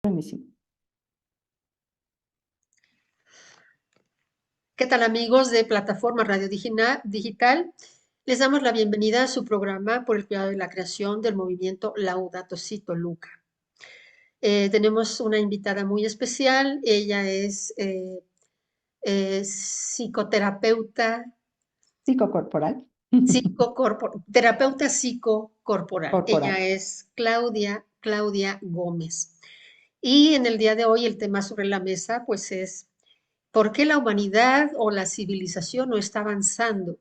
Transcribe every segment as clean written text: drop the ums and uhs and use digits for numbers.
Buenísimo. ¿Qué tal, amigos de Plataforma Radio Digital? Les damos la bienvenida a su programa por el cuidado de la creación del movimiento Laudato Si Toluca. Tenemos una invitada muy especial. Ella es psicoterapeuta, Psicocorporal. terapeuta psicocorporal. Ella Corporal. es Claudia Gómez. Y en el día de hoy el tema sobre la mesa pues es ¿por qué la humanidad o la civilización no está avanzando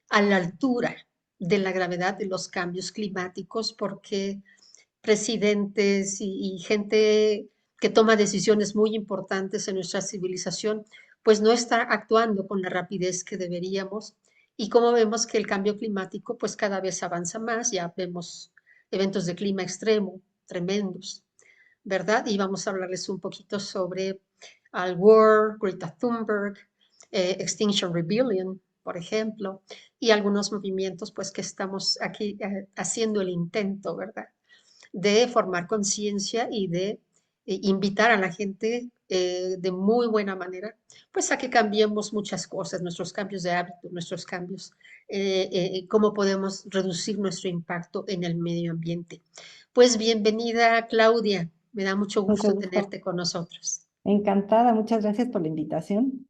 a la altura de la gravedad de los cambios climáticos? Porque presidentes y gente que toma decisiones muy importantes en nuestra civilización, pues no está actuando con la rapidez que deberíamos. Y como vemos que el cambio climático, pues cada vez avanza más, ya vemos eventos de clima extremo tremendos, ¿verdad? Y vamos a hablarles un poquito sobre Al Gore, Greta Thunberg, Extinction Rebellion, por ejemplo, y algunos movimientos pues que estamos aquí haciendo el intento, ¿verdad? De formar conciencia y de invitar a la gente de muy buena manera, pues a que cambiemos muchas cosas, nuestros cambios de hábito, nuestros cambios, cómo podemos reducir nuestro impacto en el medio ambiente. Pues bienvenida, Claudia. Me da mucho Mucho gusto gusto. tenerte con nosotros. Encantada. Muchas gracias por la invitación.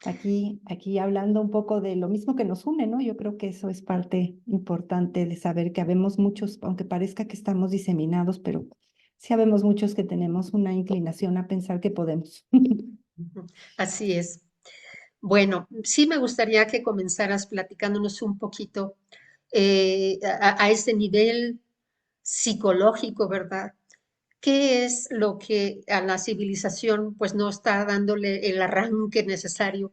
Aquí hablando un poco de lo mismo que nos une, ¿no? Yo creo que eso es parte importante de saber que habemos muchos, aunque parezca que estamos diseminados, pero sí habemos muchos que tenemos una inclinación a pensar que podemos. Así es. Bueno, sí me gustaría que comenzaras platicándonos un poquito a ese nivel psicológico, ¿verdad? ¿Qué es lo que a la civilización pues no está dándole el arranque necesario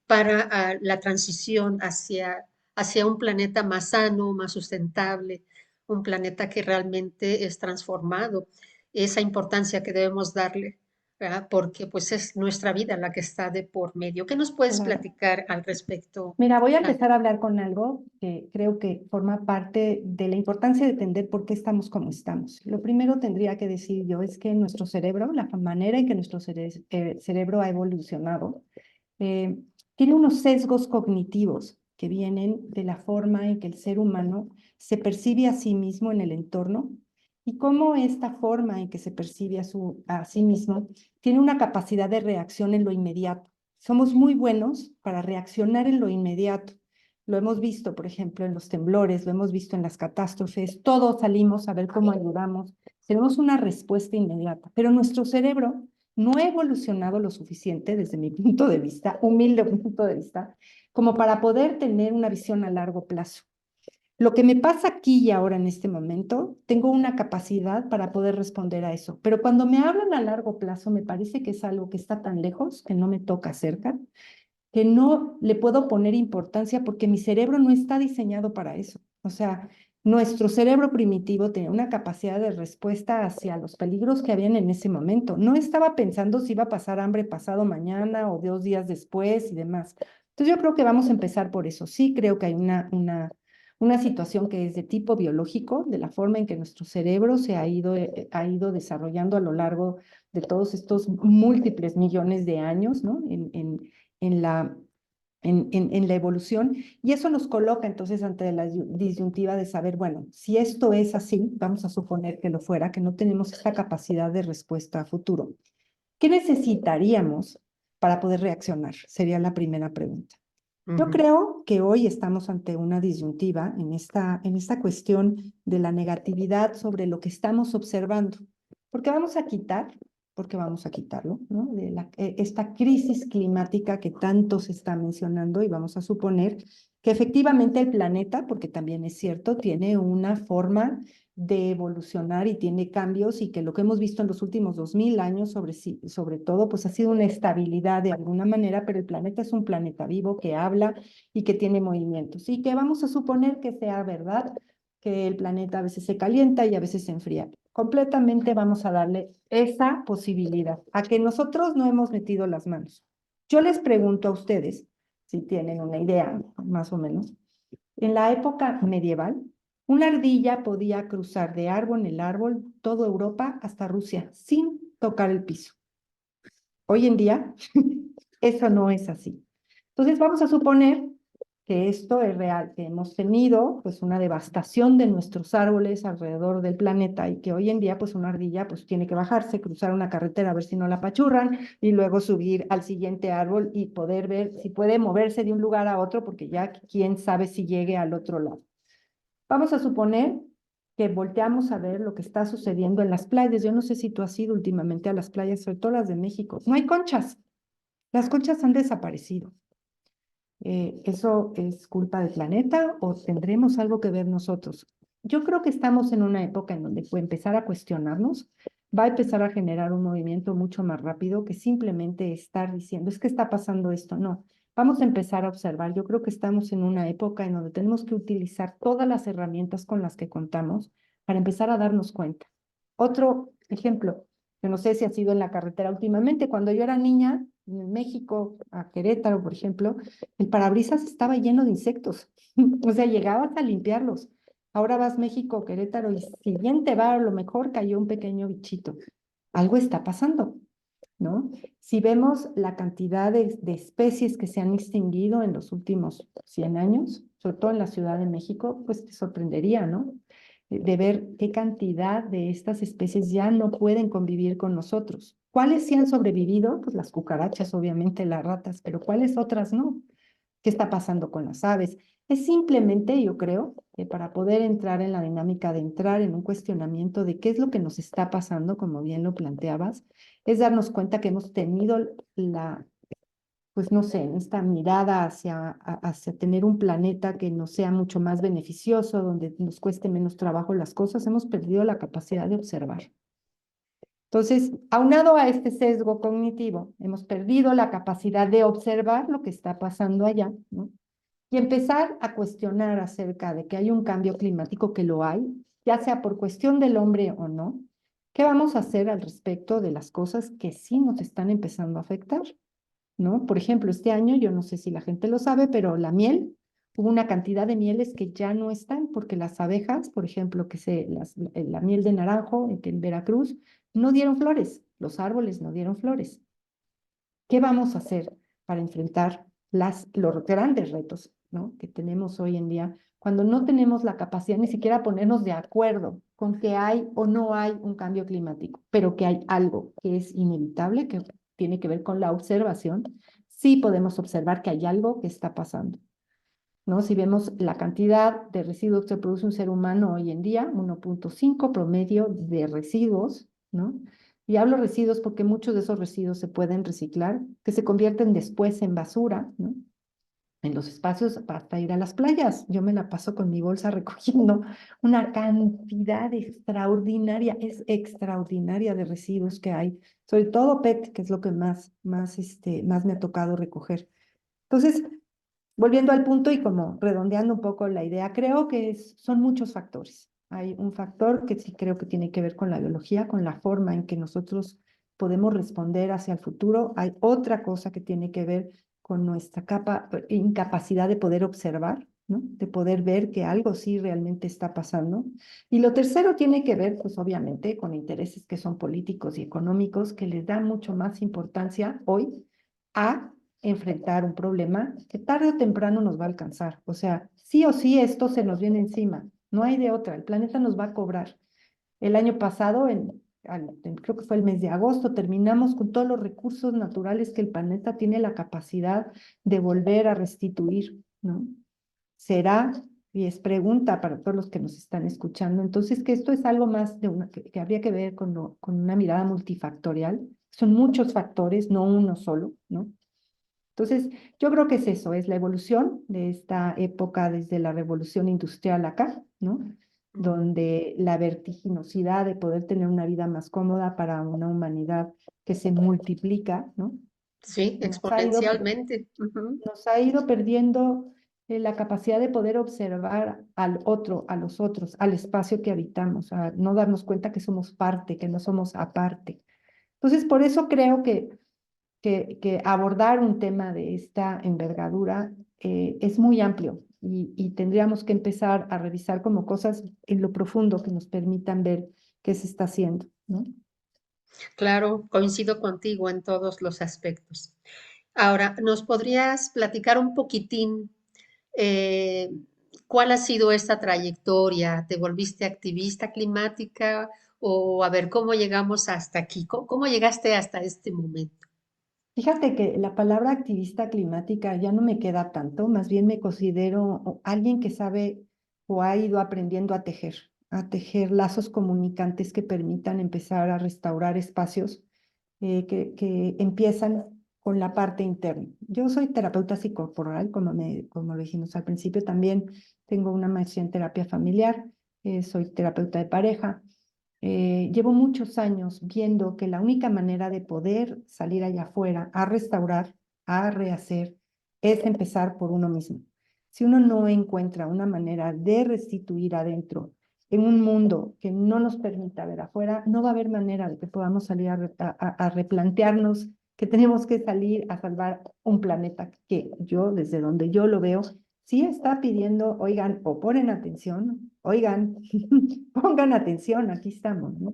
para la transición hacia un planeta más sano, más sustentable, un planeta que realmente es transformado? Esa importancia que debemos darle, ¿verdad? Porque pues es nuestra vida la que está de por medio. ¿Qué nos puedes Claro. platicar al respecto, Mira, voy a Claudia? empezar a hablar con algo que creo que forma parte de la importancia de entender por qué estamos como estamos. Lo primero tendría que decir yo es que nuestro cerebro, la manera en que nuestro cerebro ha evolucionado, eh, tiene unos sesgos cognitivos que vienen de la forma en que el ser humano se percibe a sí mismo en el entorno y cómo esta forma en que se percibe a sí mismo tiene una capacidad de reacción en lo inmediato. Somos muy buenos para reaccionar en lo inmediato. Lo hemos visto, por ejemplo, en los temblores, lo hemos visto en las catástrofes, todos salimos a ver cómo ayudamos, tenemos una respuesta inmediata, pero nuestro cerebro no ha evolucionado lo suficiente, desde mi punto de vista, humilde punto de vista, como para poder tener una visión a largo plazo. Lo que me pasa aquí y ahora en este momento, tengo una capacidad para poder responder a eso, pero cuando me hablan a largo plazo, me parece que es algo que está tan lejos, que no me toca cerca, que no le puedo poner importancia porque mi cerebro no está diseñado para eso. O sea, nuestro cerebro primitivo tenía una capacidad de respuesta hacia los peligros que habían en ese momento. No estaba pensando si iba a pasar hambre pasado mañana o 2 días después y demás. Entonces yo creo que vamos a empezar por eso. Sí creo que hay una situación que es de tipo biológico, de la forma en que nuestro cerebro se ha ido desarrollando a lo largo de todos estos múltiples millones de años, ¿no? En la, en la evolución, y eso nos coloca entonces ante la disyuntiva de saber, bueno, si esto es así, vamos a suponer que lo fuera, que no tenemos esta capacidad de respuesta a futuro. ¿Qué necesitaríamos para poder reaccionar? Sería la primera pregunta. Yo Ujú. creo que hoy estamos ante una disyuntiva en esta cuestión de la negatividad sobre lo que estamos observando, porque vamos a quitar, porque vamos a quitarlo, ¿no? Esta crisis climática que tanto se está mencionando y vamos a suponer que efectivamente el planeta, porque también es cierto, tiene una forma de evolucionar y tiene cambios y que lo que hemos visto en los últimos 2000 años sobre todo, pues ha sido una estabilidad de alguna manera, pero el planeta es un planeta vivo que habla y que tiene movimientos y que vamos a suponer que sea verdad, que el planeta a veces se calienta y a veces se enfría. Completamente vamos a darle esa posibilidad a que nosotros no hemos metido las manos. Yo les pregunto a ustedes, si tienen una idea, más o menos, en la época medieval, Una ardilla podía cruzar de árbol en árbol toda Europa hasta Rusia sin tocar el piso. Hoy en día, eso no es así. Entonces, vamos a suponer que esto es real, que hemos tenido pues una devastación de nuestros árboles alrededor del planeta y que hoy en día pues una ardilla pues tiene que bajarse, cruzar una carretera a ver si no la apachurran y luego subir al siguiente árbol y poder ver si puede moverse de un lugar a otro porque ya quién sabe si llegue al otro lado. Vamos a suponer que volteamos a ver lo que está sucediendo en las playas. Yo no sé si tú has ido últimamente a las playas, sobre todo las de México. No hay conchas. Las conchas han desaparecido. ¿Eso es culpa del planeta o tendremos algo que ver nosotros? Yo creo que estamos en una época en donde puede empezar a cuestionarnos, va a empezar a generar un movimiento mucho más rápido que simplemente estar diciendo, es que está pasando esto. No, vamos a empezar a observar. Yo creo que estamos en una época en donde tenemos que utilizar todas las herramientas con las que contamos para empezar a darnos cuenta. Otro ejemplo, yo no sé si ha sido en la carretera últimamente, cuando yo era niña, en México, a Querétaro, por ejemplo, el parabrisas estaba lleno de insectos, o sea, llegabas a limpiarlos. Ahora vas México, Querétaro, y si bien te va, a lo mejor cayó un pequeño bichito. Algo está pasando, ¿no? Si vemos la cantidad de especies que se han extinguido en los últimos 100 años, sobre todo en la Ciudad de México, pues te sorprendería, ¿no? De ver qué cantidad de estas especies ya no pueden convivir con nosotros. ¿Cuáles sí han sobrevivido? Pues las cucarachas, obviamente, las ratas, pero ¿cuáles otras no? ¿Qué está pasando con las aves? Es simplemente, yo creo, que para poder entrar en la dinámica de entrar en un cuestionamiento de qué es lo que nos está pasando, como bien lo planteabas, es darnos cuenta que hemos tenido pues no sé, esta mirada hacia tener un planeta que nos sea mucho más beneficioso, donde nos cueste menos trabajo las cosas, hemos perdido la capacidad de observar. Entonces, aunado a este sesgo cognitivo, hemos perdido la capacidad de observar lo que está pasando allá, ¿no? Y empezar a cuestionar acerca de que hay un cambio climático, que lo hay, ya sea por cuestión del hombre o no. ¿Qué vamos a hacer al respecto de las cosas que sí nos están empezando a afectar? ¿No? Por ejemplo, este año, yo no sé si la gente lo sabe, pero la miel, hubo una cantidad de mieles que ya no están porque las abejas, por ejemplo, la miel de naranjo en Veracruz, no dieron flores, los árboles no dieron flores. ¿Qué vamos a hacer para enfrentar los grandes retos, ¿no?, que tenemos hoy en día, cuando no tenemos la capacidad ni siquiera ponernos de acuerdo con que hay o no hay un cambio climático, pero que hay algo que es inevitable, que tiene que ver con la observación? Sí podemos observar que hay algo que está pasando, ¿no? Si vemos la cantidad de residuos que produce un ser humano hoy en día, 1.5 promedio de residuos, ¿no? Y hablo residuos porque muchos de esos residuos se pueden reciclar, que se convierten después en basura, ¿no? En los espacios hasta ir a las playas. Yo me la paso con mi bolsa recogiendo una cantidad extraordinaria, es extraordinaria de residuos que hay, sobre todo PET, que es lo que más me ha tocado recoger. Entonces, volviendo al punto y como redondeando un poco la idea, creo que son muchos factores. Hay un factor que sí creo que tiene que ver con la biología, con la forma en que nosotros podemos responder hacia el futuro. Hay otra cosa que tiene que ver con nuestra incapacidad de poder observar, ¿no? De poder ver que algo sí realmente está pasando. Y lo tercero tiene que ver, pues obviamente, con intereses que son políticos y económicos que les dan mucho más importancia hoy a enfrentar un problema que tarde o temprano nos va a alcanzar. O sea, sí o sí esto se nos viene encima. No hay de otra. El planeta nos va a cobrar. El año pasado, creo que fue el mes de agosto, terminamos con todos los recursos naturales que el planeta tiene la capacidad de volver a restituir, ¿no? Será, y es pregunta para todos los que nos están escuchando, entonces que esto es algo más que habría que ver con una mirada multifactorial. Son muchos factores, no uno solo, ¿no? Entonces, yo creo que es eso, es la evolución de esta época desde la revolución industrial acá, ¿no? Donde la vertiginosidad de poder tener una vida más cómoda para una humanidad que se multiplica, ¿no? Sí, Nos ha ido, exponencialmente. Ujú. nos ha ido perdiendo la capacidad de poder observar al otro, a los otros, al espacio que habitamos, a no darnos cuenta que somos parte, que no somos aparte. Entonces, por eso creo que abordar un tema de esta envergadura es muy amplio y tendríamos que empezar a revisar como cosas en lo profundo que nos permitan ver qué se está haciendo, ¿no? Claro, coincido contigo en todos los aspectos. Ahora, ¿nos podrías platicar un poquitín eh, cuál ha sido esta trayectoria? ¿Te volviste activista climática? O a ver, ¿cómo llegamos hasta aquí? ¿Cómo llegaste hasta este momento? Fíjate que la palabra activista climática ya no me queda tanto, más bien me considero alguien que sabe o ha ido aprendiendo a tejer lazos comunicantes que permitan empezar a restaurar espacios que empiezan con la parte interna. Yo soy terapeuta psicocorporal, como dijimos al principio, también tengo una maestría en terapia familiar, soy terapeuta de pareja. Llevo muchos años viendo que la única manera de poder salir allá afuera a restaurar, a rehacer, es empezar por uno mismo. Si uno no encuentra una manera de restituir adentro en un mundo que no nos permita ver afuera, no va a haber manera de que podamos salir a replantearnos que tenemos que salir a salvar un planeta que yo, desde donde yo lo veo, sí está pidiendo, oigan, o ponen atención, oigan, pongan atención, aquí estamos, ¿no?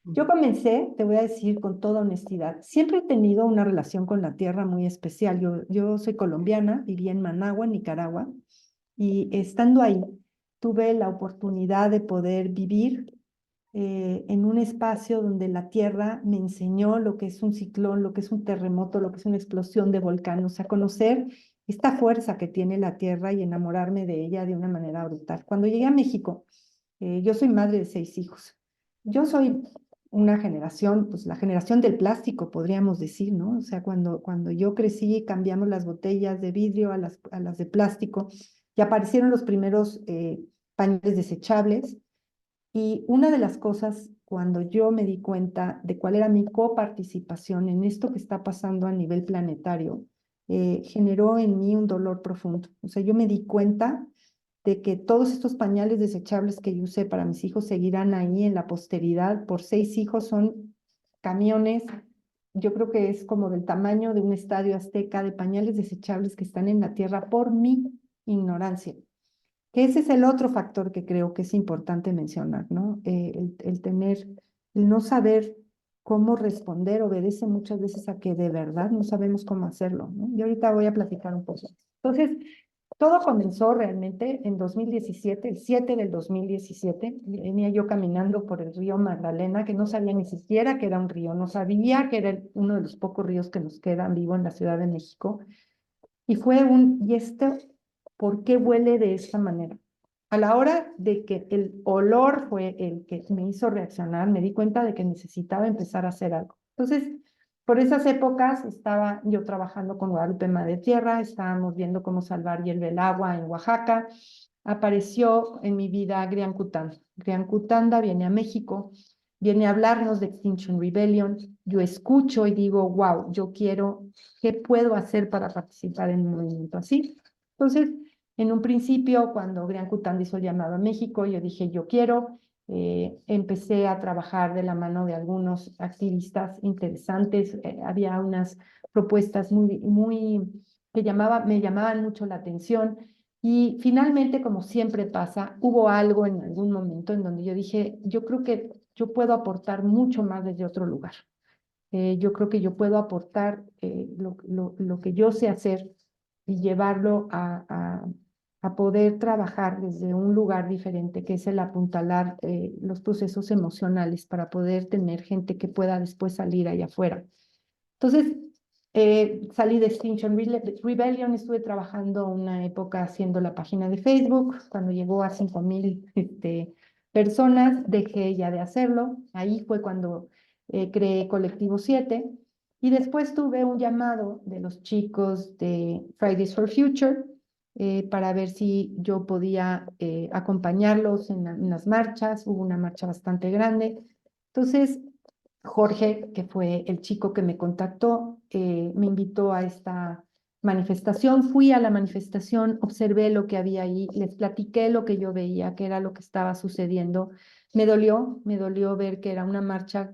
Yo comencé, te voy a decir con toda honestidad, siempre he tenido una relación con la tierra muy especial. Yo soy colombiana, viví en Managua, Nicaragua, y estando ahí tuve la oportunidad de poder vivir en un espacio donde la tierra me enseñó lo que es un ciclón, lo que es un terremoto, lo que es una explosión de volcán, o sea, conocer esta fuerza que tiene la tierra y enamorarme de ella de una manera brutal. Cuando llegué a México, yo soy madre de 6 hijos. Yo soy una generación, pues la generación del plástico, podríamos decir, ¿no? O sea, cuando yo crecí, cambiamos las botellas de vidrio a las de plástico, y aparecieron los primeros pañales desechables, y una de las cosas, cuando yo me di cuenta de cuál era mi coparticipación en esto que está pasando a nivel planetario, generó en mí un dolor profundo. O sea, yo me di cuenta de que todos estos pañales desechables que yo usé para mis hijos seguirán ahí en la posteridad. Por 6 hijos son camiones, yo creo que es como del tamaño de un estadio azteca de pañales desechables que están en la tierra por mi ignorancia. Que ese es el otro factor que creo que es importante mencionar, ¿no? El no saber cómo responder obedece muchas veces a que de verdad no sabemos cómo hacerlo, ¿no? Y ahorita voy a platicar un poco. Entonces, todo comenzó realmente en 2017, el 7 del 2017. Venía yo caminando por el río Magdalena, que no sabía ni siquiera que era un río, no sabía que era uno de los pocos ríos que nos quedan vivo en la Ciudad de México. ¿Y esto por qué huele de esta manera? A la hora de que el olor fue el que me hizo reaccionar, me di cuenta de que necesitaba empezar a hacer algo. Entonces, por esas épocas estaba yo trabajando con Guadalupe Madre Tierra, estábamos viendo cómo salvar hielve el agua en Oaxaca. Apareció en mi vida Grian Kutanda. Grian Kutanda viene a México, viene a hablarnos de Extinction Rebellion. Yo escucho y digo, wow, yo quiero, ¿qué puedo hacer para participar en un movimiento así? Entonces, en un principio, cuando Grian Kutanda hizo el llamado a México, yo dije, yo quiero. Empecé a trabajar de la mano de algunos activistas interesantes. Había unas propuestas me llamaban mucho la atención. Y finalmente, como siempre pasa, hubo algo en algún momento en donde yo dije, yo creo que yo puedo aportar mucho más desde otro lugar. Yo creo que yo puedo aportar lo que yo sé hacer y llevarlo a poder trabajar desde un lugar diferente, que es el apuntalar los procesos emocionales para poder tener gente que pueda después salir allá afuera. Entonces, salí de Rebellion, estuve trabajando una época haciendo la página de Facebook. Cuando llegó a 5,000 personas, dejé ya de hacerlo. Ahí fue cuando creé Colectivo 7. Y después tuve un llamado de los chicos de Fridays for Future para ver si yo podía acompañarlos en las marchas. Hubo una marcha bastante grande. Entonces, Jorge, que fue el chico que me contactó, me invitó a esta manifestación. Fui a la manifestación, observé lo que había ahí, les platiqué lo que yo veía, que era lo que estaba sucediendo. Me dolió ver que era una marcha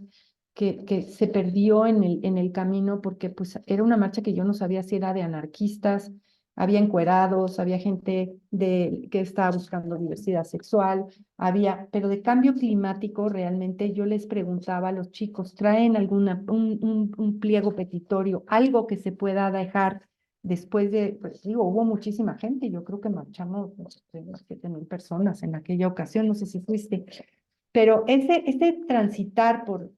que se perdió en el camino, porque pues era una marcha que yo no sabía si era de anarquistas, Había encuerados, había gente que estaba buscando diversidad sexual, pero de cambio climático realmente yo les preguntaba a los chicos, ¿traen un pliego petitorio, algo que se pueda dejar después de, pues digo, hubo muchísima gente, yo creo que marchamos no sé, unas 7,000 personas en aquella ocasión, no sé si fuiste, pero ese transitar por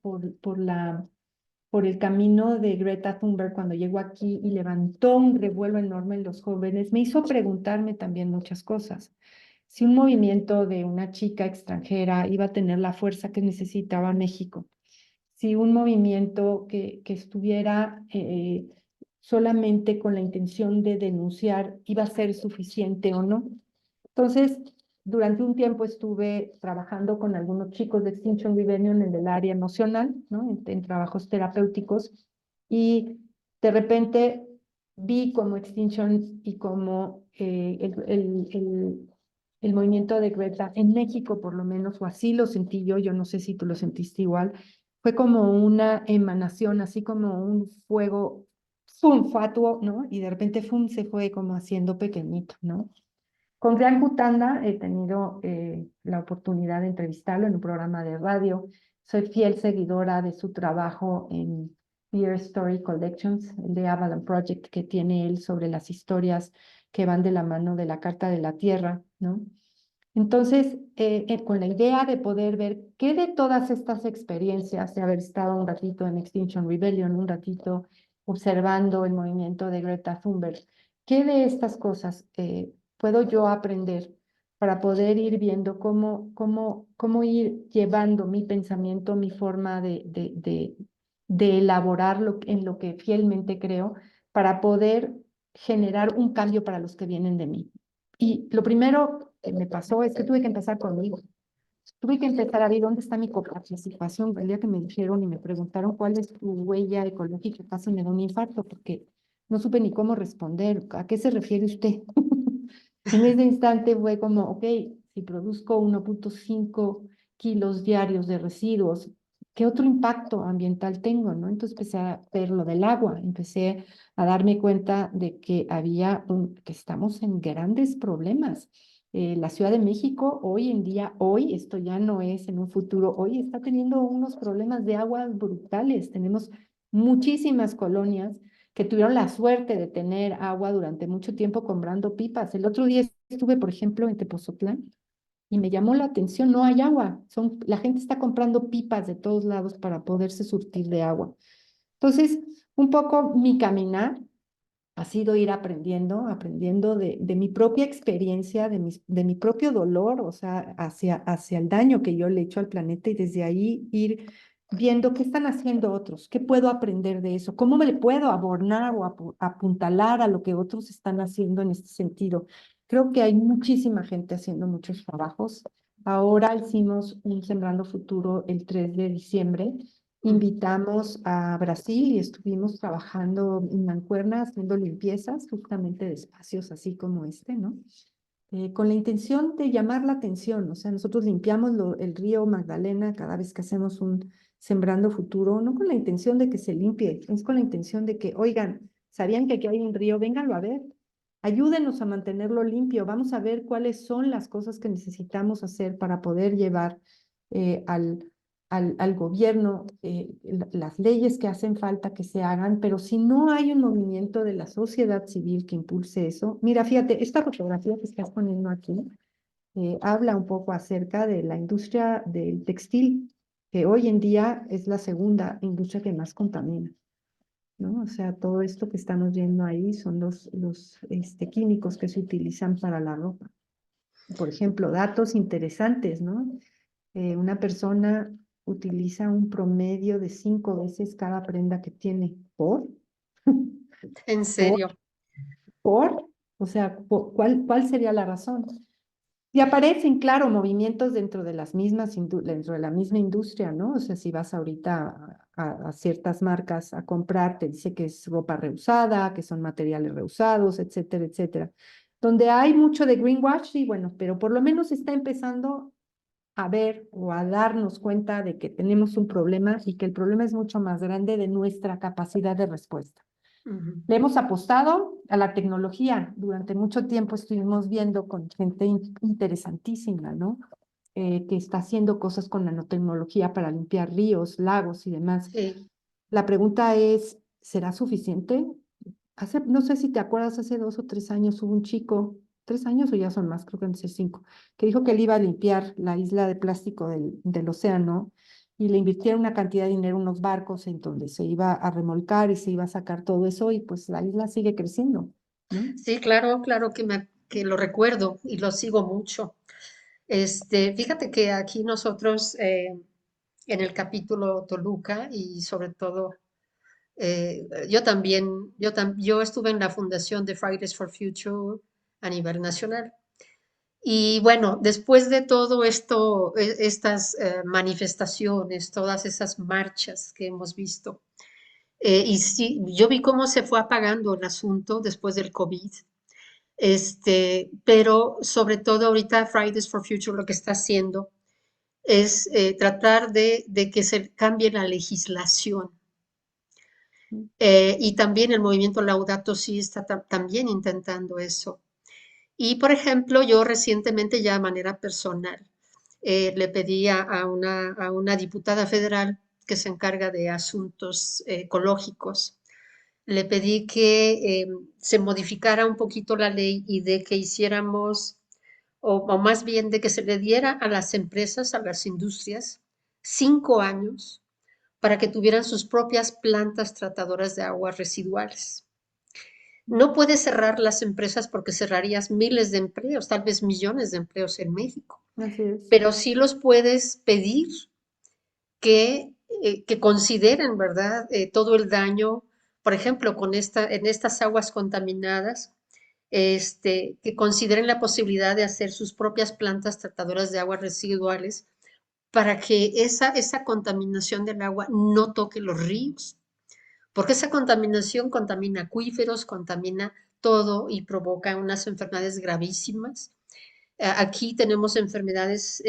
el camino de Greta Thunberg cuando llegó aquí y levantó un revuelo enorme en los jóvenes, me hizo preguntarme también muchas cosas. Si un movimiento de una chica extranjera iba a tener la fuerza que necesitaba México, si un movimiento que estuviera solamente con la intención de denunciar iba a ser suficiente o no. Entonces, durante un tiempo estuve trabajando con algunos chicos de Extinction Rebellion en el área emocional, ¿no? En trabajos terapéuticos, y de repente vi como Extinction y como el movimiento de Greta en México, por lo menos, o así lo sentí yo no sé si tú lo sentiste igual, fue como una emanación, así como un fuego, ¡fum!, fatuo, ¿no? Y de repente, ¡fum!, se fue como haciendo pequeñito, ¿no? Con Gran Cutanda he tenido la oportunidad de entrevistarlo en un programa de radio. Soy fiel seguidora de su trabajo en Beer Story Collections, el de Avalon Project que tiene él sobre las historias que van de la mano de la Carta de la Tierra, ¿no? Entonces, con la idea de poder ver qué de todas estas experiencias, de haber estado un ratito en Extinction Rebellion, un ratito observando el movimiento de Greta Thunberg, qué de estas cosas puedo yo aprender para poder ir viendo cómo ir llevando mi pensamiento, mi forma de elaborar en lo que fielmente creo, para poder generar un cambio para los que vienen de mí. Y lo primero que me pasó es que tuve que empezar conmigo. Tuve que empezar a ver dónde está mi coparticipación. El día que me dijeron y me preguntaron cuál es tu huella ecológica, casi me da un infarto porque no supe ni cómo responder. ¿A qué se refiere usted? En ese instante fue como, ok, si produzco 1,5 kilos diarios de residuos, ¿qué otro impacto ambiental tengo, no? Entonces empecé a ver lo del agua, empecé a darme cuenta de que que estamos en grandes problemas. La Ciudad de México hoy en día, hoy, esto ya no es en un futuro, hoy está teniendo unos problemas de agua brutales. Tenemos muchísimas colonias que tuvieron la suerte de tener agua durante mucho tiempo comprando pipas. El otro día estuve, por ejemplo, en Tepozotlán y me llamó la atención, no hay agua. La gente está comprando pipas de todos lados para poderse surtir de agua. Entonces, un poco mi caminar ha sido ir aprendiendo de mi propia experiencia, de mi propio dolor, o sea, hacia el daño que yo le he hecho al planeta y desde ahí ir viendo qué están haciendo otros, qué puedo aprender de eso, cómo me le puedo abornar o apuntalar a lo que otros están haciendo en este sentido. Creo que hay muchísima gente haciendo muchos trabajos. Ahora hicimos un Sembrando Futuro el 3 de diciembre. Invitamos a Brasil y estuvimos trabajando en Mancuerna haciendo limpiezas justamente de espacios así como este, ¿no? Con la intención de llamar la atención, o sea, nosotros limpiamos el río Magdalena cada vez que hacemos un Sembrando Futuro, no con la intención de que se limpie, es con la intención de que, oigan, ¿sabían que aquí hay un río? Vénganlo a ver, ayúdenos a mantenerlo limpio, vamos a ver cuáles son las cosas que necesitamos hacer para poder llevar al gobierno las leyes que hacen falta que se hagan, pero si no hay un movimiento de la sociedad civil que impulse eso, mira, fíjate, esta fotografía que estás poniendo aquí habla un poco acerca de la industria del textil, que hoy en día es la segunda industria que más contamina, ¿no? O sea, todo esto que estamos viendo ahí son los químicos que se utilizan para la ropa. Por ejemplo, datos interesantes, ¿no? Una persona utiliza un promedio de 5 veces cada prenda que tiene. ¿Por? En ¿Por? serio. ¿Por? O sea, ¿cuál sería la razón? Y aparecen, claro, movimientos dentro de dentro de la misma industria, ¿no? O sea, si vas ahorita a ciertas marcas a comprar, te dice que es ropa reusada, que son materiales reusados, etcétera, etcétera. Donde hay mucho de greenwash, y bueno, pero por lo menos está empezando a ver o a darnos cuenta de que tenemos un problema y que el problema es mucho más grande de nuestra capacidad de respuesta. Ujú. Le hemos apostado a la tecnología. Durante mucho tiempo estuvimos viendo con gente interesantísima, ¿no? Que está haciendo cosas con nanotecnología para limpiar ríos, lagos y demás. Sí, La pregunta es, ¿será suficiente? No sé si te acuerdas, hace 2 o 3 años hubo un chico, 3 años o ya son más, creo que no sé, 5, que dijo que él iba a limpiar la isla de plástico del océano y le invirtieron una cantidad de dinero en unos barcos en donde se iba a remolcar y se iba a sacar todo eso y pues la isla sigue creciendo, ¿no? sí, claro, claro que lo recuerdo y lo sigo mucho. Fíjate que aquí nosotros en el capítulo Toluca y sobre todo yo también, yo estuve en la fundación de Fridays for Future a nivel nacional. Y bueno, después de todo esto, estas manifestaciones, todas esas marchas que hemos visto, y sí, yo vi cómo se fue apagando el asunto después del COVID. Pero sobre todo ahorita Fridays for Future lo que está haciendo es tratar de que se cambie la legislación. Y también el movimiento Laudato Si está también intentando eso. Y, por ejemplo, yo recientemente ya de manera personal le pedí a una diputada federal que se encarga de asuntos ecológicos, le pedí que se modificara un poquito la ley y de que hiciéramos, o más bien de que se le diera a las empresas, a las industrias, 5 años para que tuvieran sus propias plantas tratadoras de aguas residuales. No puedes cerrar las empresas porque cerrarías miles de empleos, tal vez millones de empleos en México, Así es. pero sí los puedes pedir que consideren, ¿verdad? Todo el daño, por ejemplo, en estas aguas contaminadas, que consideren la posibilidad de hacer sus propias plantas tratadoras de aguas residuales para que esa contaminación del agua no toque los ríos, porque esa contaminación contamina acuíferos, contamina todo y provoca unas enfermedades gravísimas. Aquí tenemos enfermedades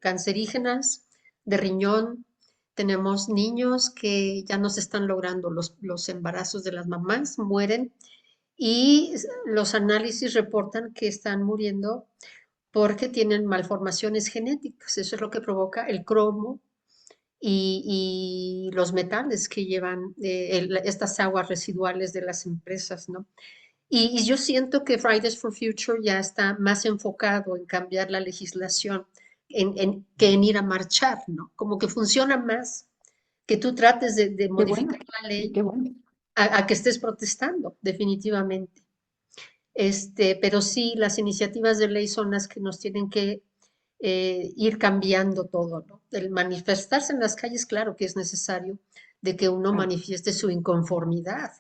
cancerígenas de riñón, tenemos niños que ya no se están logrando los embarazos de las mamás, mueren y los análisis reportan que están muriendo porque tienen malformaciones genéticas. Eso es lo que provoca el cromo y los metales que llevan estas aguas residuales de las empresas, ¿no? Y yo siento que Fridays for Future ya está más enfocado en cambiar la legislación que en ir a marchar, ¿no? Como que funciona más que tú trates de Qué bueno, modificar la y ley qué bueno. a que estés protestando, definitivamente. Pero sí, las iniciativas de ley son las que nos tienen que ir cambiando todo, ¿no? El manifestarse en las calles, claro que es necesario de que uno Ah, manifieste su inconformidad,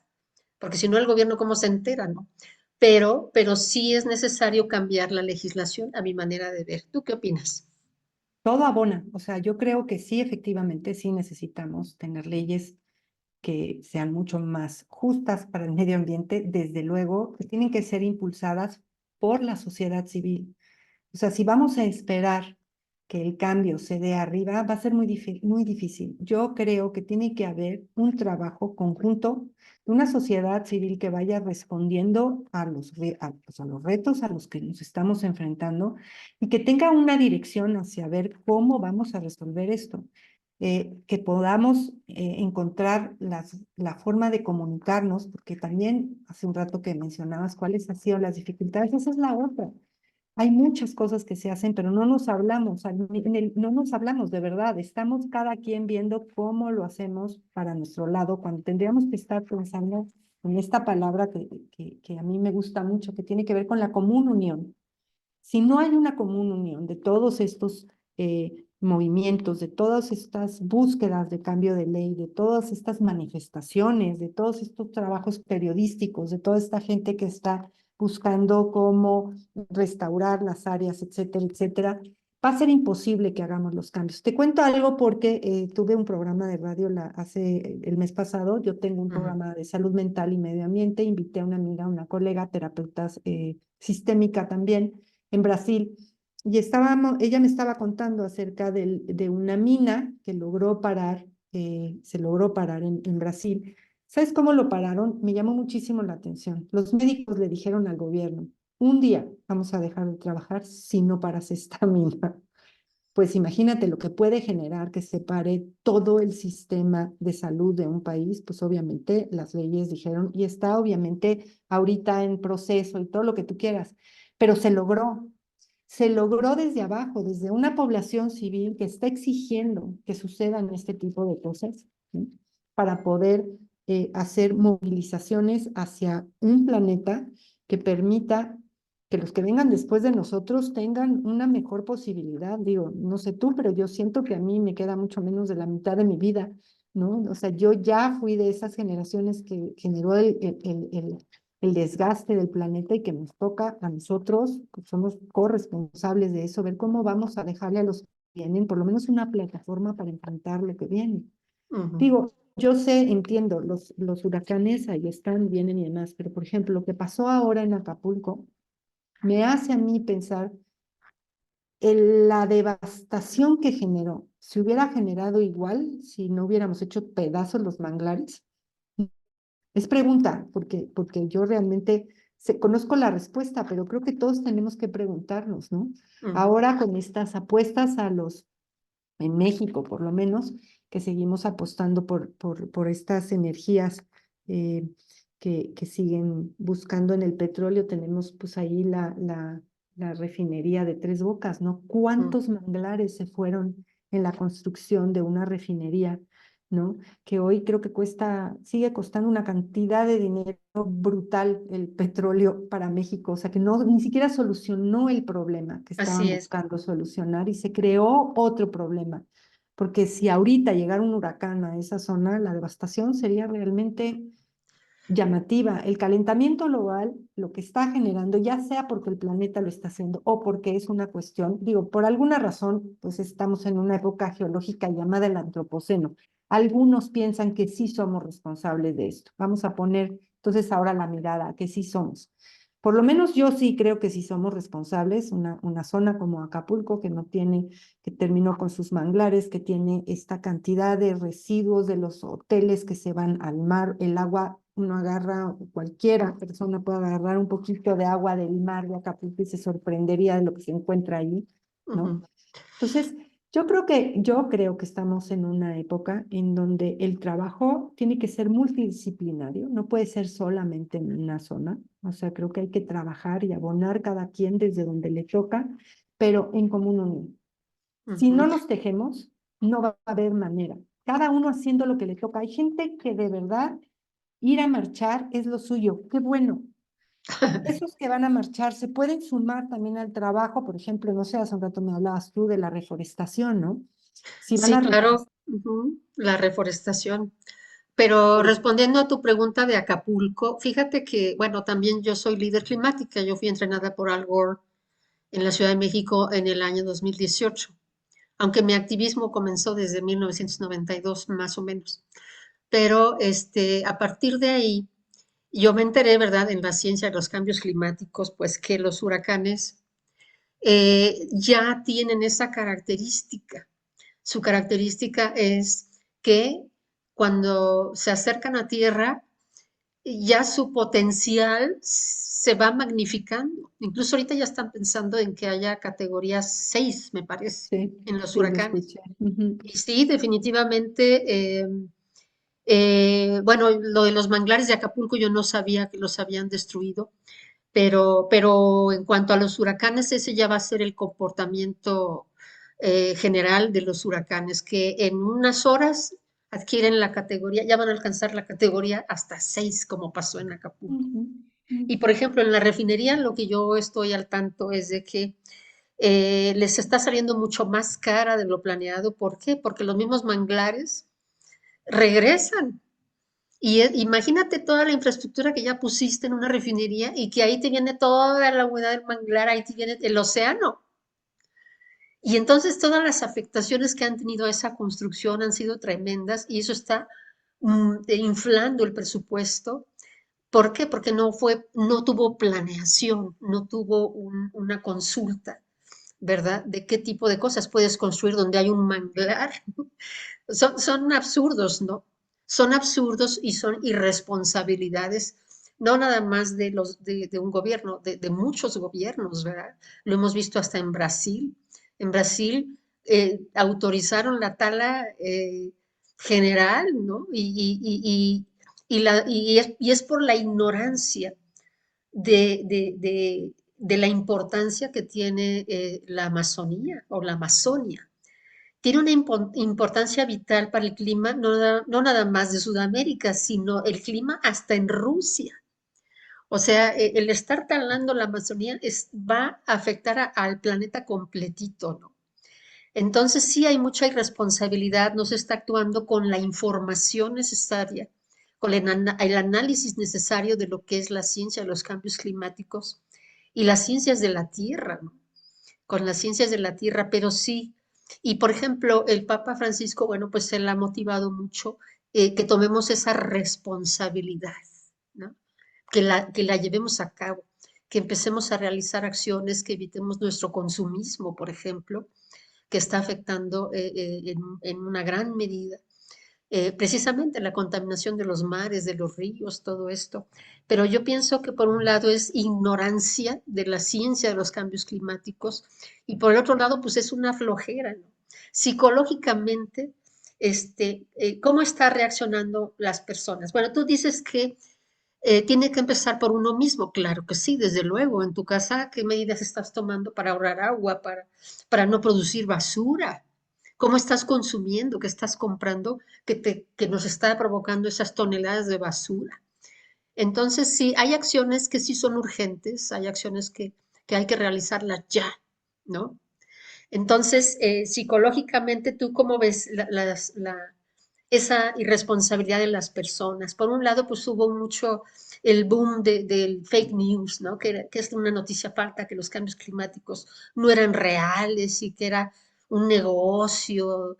porque si no el gobierno cómo se entera, ¿no? Pero sí es necesario cambiar la legislación a mi manera de ver. ¿Tú qué opinas? todo abona, o sea, yo creo que sí, efectivamente, sí necesitamos tener leyes que sean mucho más justas para el medio ambiente, desde luego, que tienen que ser impulsadas por la sociedad civil. O sea, si vamos a esperar que el cambio se dé arriba, va a ser muy difícil. Yo creo que tiene que haber un trabajo conjunto de una sociedad civil que vaya respondiendo pues, a los retos a los que nos estamos enfrentando y que tenga una dirección hacia ver cómo vamos a resolver esto. Que podamos encontrar la forma de comunicarnos, porque también hace un rato que mencionabas cuáles han sido las dificultades, esa es la otra. Hay muchas cosas que se hacen, pero no nos hablamos, no nos hablamos de verdad. Estamos cada quien viendo cómo lo hacemos para nuestro lado, cuando tendríamos que estar pensando en esta palabra que a mí me gusta mucho, que tiene que ver con la común unión. Si no hay una común unión de todos estos movimientos, de todas estas búsquedas de cambio de ley, de todas estas manifestaciones, de todos estos trabajos periodísticos, de toda esta gente que está buscando cómo restaurar las áreas, etcétera, etcétera, va a ser imposible que hagamos los cambios. Te cuento algo porque tuve un programa de radio hace el mes pasado. Yo tengo un Ujú, programa de salud mental y medio ambiente. Invité a una amiga, una colega, terapeuta sistémica también en Brasil. Y ella me estaba contando acerca de una mina que logró parar, se logró parar en Brasil. ¿Sabes cómo lo pararon? Me llamó muchísimo la atención. Los médicos le dijeron al gobierno, un día vamos a dejar de trabajar si no paras esta mina. Pues imagínate lo que puede generar que se pare todo el sistema de salud de un país, pues obviamente las leyes dijeron, y está obviamente ahorita en proceso y todo lo que tú quieras, pero se logró desde abajo, desde una población civil que está exigiendo que sucedan este tipo de cosas, ¿sí? Para poder hacer movilizaciones hacia un planeta que permita que los que vengan después de nosotros tengan una mejor posibilidad. Digo, no sé tú, pero yo siento que a mí me queda mucho menos de la mitad de mi vida, ¿no? O sea, yo ya fui de esas generaciones que generó el desgaste del planeta y que nos toca a nosotros, pues somos corresponsables de eso, ver cómo vamos a dejarle a los que vienen, por lo menos una plataforma para enfrentar lo que viene. Ujú. Digo, yo sé, entiendo, los huracanes ahí están, vienen y demás, pero por ejemplo, lo que pasó ahora en Acapulco, me hace a mí pensar en la devastación que generó. Si hubiera generado igual, si no hubiéramos hecho pedazos los manglares, es pregunta, porque yo realmente conozco la respuesta, pero creo que todos tenemos que preguntarnos, ¿no? Ujú. Ahora con estas apuestas en México por lo menos, que seguimos apostando por estas energías eh, que siguen buscando en el petróleo, tenemos pues ahí la refinería de Tres Bocas, ¿no? Mm. ¿Cuántos manglares se fueron en la construcción de una refinería? ¿No? Que hoy creo que sigue costando una cantidad de dinero brutal el petróleo para México, o sea que no, ni siquiera solucionó el problema que estaban Así es. buscando solucionar y se creó otro problema, porque si ahorita llegara un huracán a esa zona, la devastación sería realmente llamativa. El calentamiento global, lo que está generando, ya sea porque el planeta lo está haciendo o porque es una cuestión, digo, por alguna razón, pues estamos en una época geológica llamada el antropoceno. Algunos piensan que sí somos responsables de esto. Vamos a poner entonces ahora la mirada a que sí somos. Por lo menos yo sí creo que sí somos responsables, una zona como Acapulco que no tiene, que terminó con sus manglares, que tiene esta cantidad de residuos de los hoteles que se van al mar, el agua, uno agarra, cualquiera persona puede agarrar un poquito de agua del mar de Acapulco y se sorprendería de lo que se encuentra ahí, ¿no? Ujú. Entonces, yo creo que estamos en una época en donde el trabajo tiene que ser multidisciplinario, no puede ser solamente en una zona. O sea, creo que hay que trabajar y abonar cada quien desde donde le toca, pero en común unión. Si Ujú. no nos tejemos, no va a haber manera. Cada uno haciendo lo que le toca. Hay gente que de verdad ir a marchar es lo suyo. Qué bueno. Esos que van a marchar se pueden sumar también al trabajo, por ejemplo, no sé, hace un rato me hablabas tú de la reforestación, ¿no? Si van Sí, a claro. reforestar, Ujú. La reforestación. Pero pues, respondiendo a tu pregunta de Acapulco, fíjate que, bueno, también yo soy líder climática. Yo fui entrenada por Al Gore en la Ciudad de México en el año 2018, aunque mi activismo comenzó desde 1992, más o menos. Pero a partir de ahí, yo me enteré, ¿verdad?, en la ciencia de los cambios climáticos, pues que los huracanes ya tienen esa característica. Su característica es que cuando se acercan a tierra, ya su potencial se va magnificando. Incluso ahorita ya están pensando en que haya categoría 6, me parece, sí, en los sí, lo huracanes. escuché. Ujú. Y sí, definitivamente, bueno, lo de los manglares de Acapulco yo no sabía que los habían destruido, pero en cuanto a los huracanes, ese ya va a ser el comportamiento general de los huracanes, que en unas horas adquieren la categoría, ya van a alcanzar la categoría hasta 6, como pasó en Acapulco. Ujú, Y ujú. por ejemplo, en la refinería lo que yo estoy al tanto es de que les está saliendo mucho más cara de lo planeado. ¿Por qué? Porque los mismos manglares regresan. Y imagínate toda la infraestructura que ya pusiste en una refinería y que ahí te viene toda la humedad del manglar, ahí te viene el océano. Y entonces todas las afectaciones que han tenido a esa construcción han sido tremendas y eso está inflando el presupuesto. ¿Por qué? Porque no tuvo planeación, no tuvo una consulta, ¿verdad? De qué tipo de cosas puedes construir donde hay un manglar. Son absurdos, ¿no? son absurdos y son irresponsabilidades, no nada más de un gobierno, de muchos gobiernos, ¿verdad? Lo hemos visto hasta en Brasil. En Brasil autorizaron la tala general, ¿no? Y es por la ignorancia de la importancia que tiene la Amazonía o la Amazonia. Tiene una importancia vital para el clima, no nada más de Sudamérica, sino el clima hasta en Rusia. O sea, el estar talando la Amazonía va a afectar al planeta completito, ¿no? Entonces sí hay mucha irresponsabilidad, no se está actuando con la información necesaria, con el análisis necesario de lo que es la ciencia de los cambios climáticos y las ciencias de la Tierra, ¿no? Con las ciencias de la Tierra, pero sí. Y por ejemplo, el Papa Francisco, bueno, pues él ha motivado mucho que tomemos esa responsabilidad, ¿no? Que la llevemos a cabo, que empecemos a realizar acciones, que evitemos nuestro consumismo, por ejemplo, que está afectando en una gran medida precisamente la contaminación de los mares, de los ríos, todo esto. Pero yo pienso que por un lado es ignorancia de la ciencia de los cambios climáticos y por el otro lado pues es una flojera, ¿no? Psicológicamente, ¿cómo están reaccionando las personas? Bueno, tú dices que tiene que empezar por uno mismo, claro que sí, desde luego. En tu casa, ¿qué medidas estás tomando para ahorrar agua, para no producir basura? ¿Cómo estás consumiendo? ¿Qué estás comprando que nos está provocando esas toneladas de basura? Entonces, sí, hay acciones que sí son urgentes, hay acciones que hay que realizarlas ya, ¿no? Entonces, psicológicamente, ¿tú cómo ves esa irresponsabilidad de las personas? Por un lado, pues hubo mucho el boom del fake news, ¿no? Que es una noticia falsa, que los cambios climáticos no eran reales y que era un negocio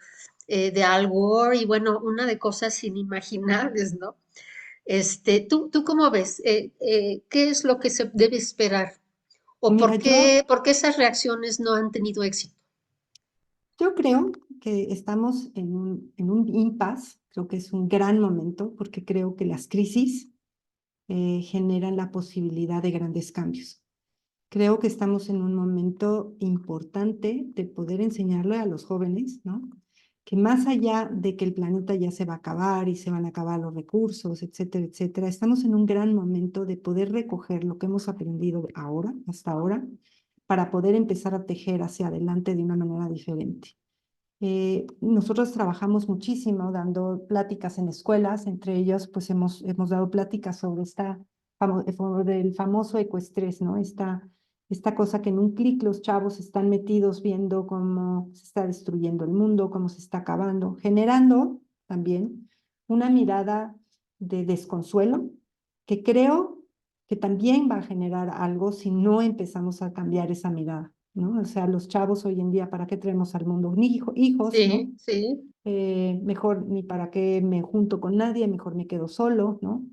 de Al Gore y bueno, una de cosas inimaginables, ¿no? ¿Tú cómo ves? ¿Qué es lo que se debe esperar? ¿O Mira, por qué esas reacciones no han tenido éxito? yo creo que estamos en un impasse, creo que es un gran momento porque creo que las crisis generan la posibilidad de grandes cambios. Creo que estamos en un momento importante de poder enseñarle a los jóvenes, ¿no? Que más allá de que el planeta ya se va a acabar y se van a acabar los recursos, etcétera, etcétera, estamos en un gran momento de poder recoger lo que hemos aprendido ahora, hasta ahora, para poder empezar a tejer hacia adelante de una manera diferente. Nosotros trabajamos muchísimo dando pláticas en escuelas, entre ellos pues hemos dado pláticas sobre sobre el famoso ecoestrés, ¿no? Esta cosa que en un clic los chavos están metidos viendo cómo se está destruyendo el mundo, cómo se está acabando, generando también una mirada de desconsuelo que creo que también va a generar algo si no empezamos a cambiar esa mirada, ¿no? O sea, los chavos hoy en día, ¿para qué traemos al mundo ni hijos, ¿no? Sí, sí. Mejor ni para qué me junto con nadie, mejor me quedo solo, ¿no?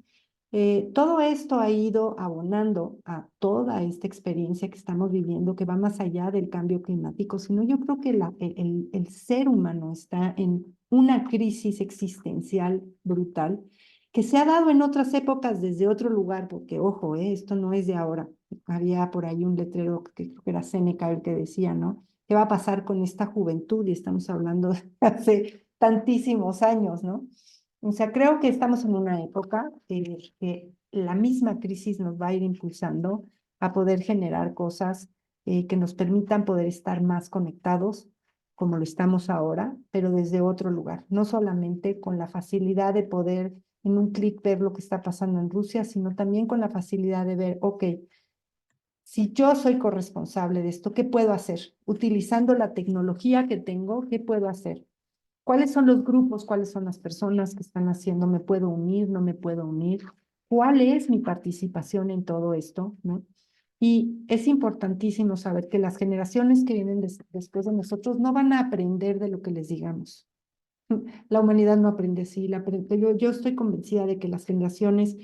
Todo esto ha ido abonando a toda esta experiencia que estamos viviendo, que va más allá del cambio climático, sino yo creo que el ser humano está en una crisis existencial brutal que se ha dado en otras épocas desde otro lugar, porque ojo, esto no es de ahora. Había por ahí un letrero que creo que era Séneca el que decía, ¿no? ¿Qué va a pasar con esta juventud? Y estamos hablando de hace tantísimos años, ¿no? O sea, creo que estamos en una época que la misma crisis nos va a ir impulsando a poder generar cosas que nos permitan poder estar más conectados como lo estamos ahora, pero desde otro lugar, no solamente con la facilidad de poder en un clic ver lo que está pasando en Rusia, sino también con la facilidad de ver, ok, si yo soy corresponsable de esto, ¿qué puedo hacer? Utilizando la tecnología que tengo, ¿qué puedo hacer? ¿Cuáles son los grupos? ¿Cuáles son las personas que están haciendo? ¿Me puedo unir? ¿No me puedo unir? ¿Cuál es mi participación en todo esto? ¿No? Y es importantísimo saber que las generaciones que vienen después de nosotros no van a aprender de lo que les digamos. La humanidad no aprende así. Yo estoy convencida de que las generaciones,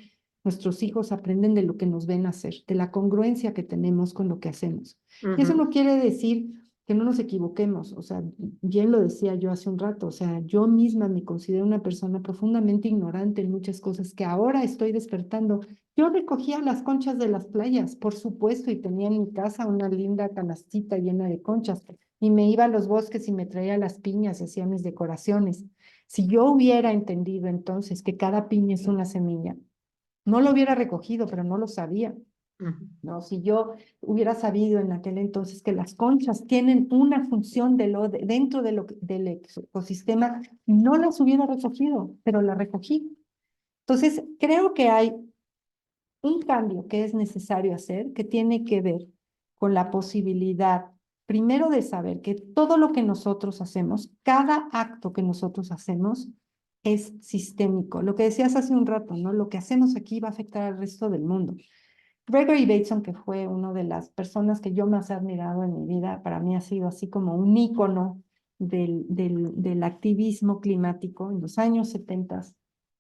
nuestros hijos aprenden de lo que nos ven hacer, de la congruencia que tenemos con lo que hacemos. Y eso Ujú. no quiere decir que no nos equivoquemos, o sea, bien lo decía yo hace un rato, o sea, yo misma me considero una persona profundamente ignorante en muchas cosas que ahora estoy despertando. Yo recogía las conchas de las playas, por supuesto, y tenía en mi casa una linda canastita llena de conchas, y me iba a los bosques y me traía las piñas y hacía mis decoraciones. Si yo hubiera entendido entonces que cada piña es una semilla, no lo hubiera recogido, pero no lo sabía. Ujú. ¿No? Si yo hubiera sabido en aquel entonces que las conchas tienen una función dentro del ecosistema, no las hubiera recogido, pero las recogí. Entonces, creo que hay un cambio que es necesario hacer, que tiene que ver con la posibilidad, primero, de saber que todo lo que nosotros hacemos, cada acto que nosotros hacemos, es sistémico. Lo que decías hace un rato, ¿no? Lo que hacemos aquí va a afectar al resto del mundo. Gregory Bateson, que fue una de las personas que yo más he admirado en mi vida, para mí ha sido así como un ícono del activismo climático en los años 70,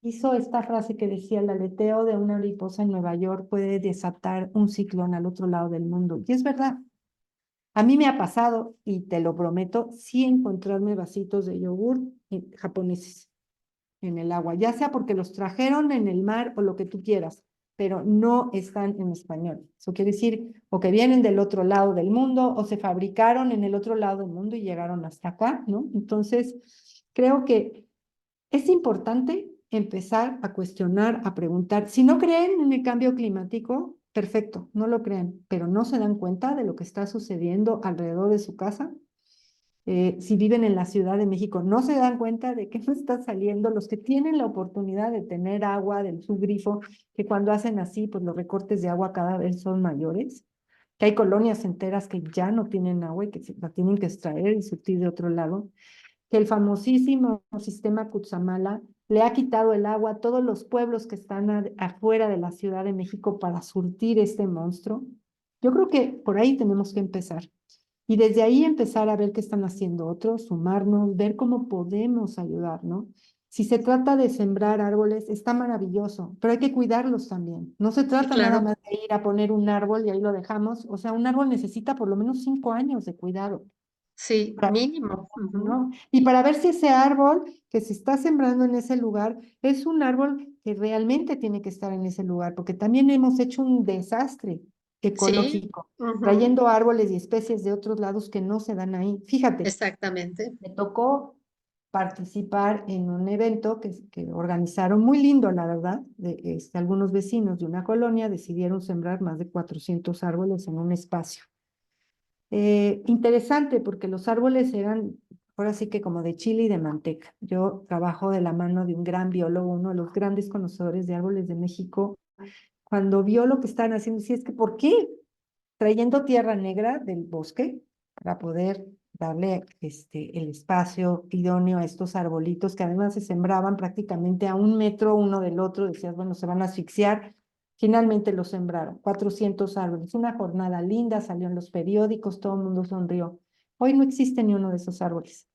hizo esta frase que decía: el aleteo de una mariposa en Nueva York puede desatar un ciclón al otro lado del mundo. Y es verdad, a mí me ha pasado, y te lo prometo, sí encontrarme vasitos de yogur japoneses en el agua, ya sea porque los trajeron en el mar o lo que tú quieras, pero no están en español. Eso quiere decir o que vienen del otro lado del mundo o se fabricaron en el otro lado del mundo y llegaron hasta acá, ¿no? Entonces, creo que es importante empezar a cuestionar, a preguntar. Si no creen en el cambio climático, perfecto, no lo creen, pero no se dan cuenta de lo que está sucediendo alrededor de su casa. Si viven en la Ciudad de México, no se dan cuenta de que no está saliendo. Los que tienen la oportunidad de tener agua del su grifo, que cuando hacen así, pues los recortes de agua cada vez son mayores, que hay colonias enteras que ya no tienen agua y que la tienen que extraer y surtir de otro lado, que el famosísimo sistema Cutzamala le ha quitado el agua a todos los pueblos que están afuera de la Ciudad de México para surtir este monstruo. Yo creo que por ahí tenemos que empezar. Y desde ahí empezar a ver qué están haciendo otros, sumarnos, ver cómo podemos ayudar, ¿no? Si se trata de sembrar árboles, está maravilloso, pero hay que cuidarlos también. No se Sí, trata nada claro. más de ir a poner un árbol y ahí lo dejamos. O sea, un árbol necesita por lo menos 5 años de cuidado. Sí, Para, mínimo. Ujú. ¿no? Y para ver si ese árbol que se está sembrando en ese lugar es un árbol que realmente tiene que estar en ese lugar, porque también hemos hecho un desastre Sí, ecológico, ujú, trayendo árboles y especies de otros lados que no se dan ahí. Fíjate, exactamente. me tocó participar en un evento que organizaron muy lindo, la verdad. Algunos vecinos de una colonia decidieron sembrar más de 400 árboles en un espacio. Interesante porque los árboles eran, ahora sí que como de chile y de manteca. Yo trabajo de la mano de un gran biólogo, uno de los grandes conocedores de árboles de México. Cuando vio lo que estaban haciendo, decía: es que ¿por qué trayendo tierra negra del bosque para poder darle el espacio idóneo a estos arbolitos que además se sembraban prácticamente a 1 metro uno del otro? Decías, bueno, se van a asfixiar. Finalmente lo sembraron, 400 árboles. Una jornada linda, salió en los periódicos, todo el mundo sonrió. Hoy no existe ni uno de esos árboles.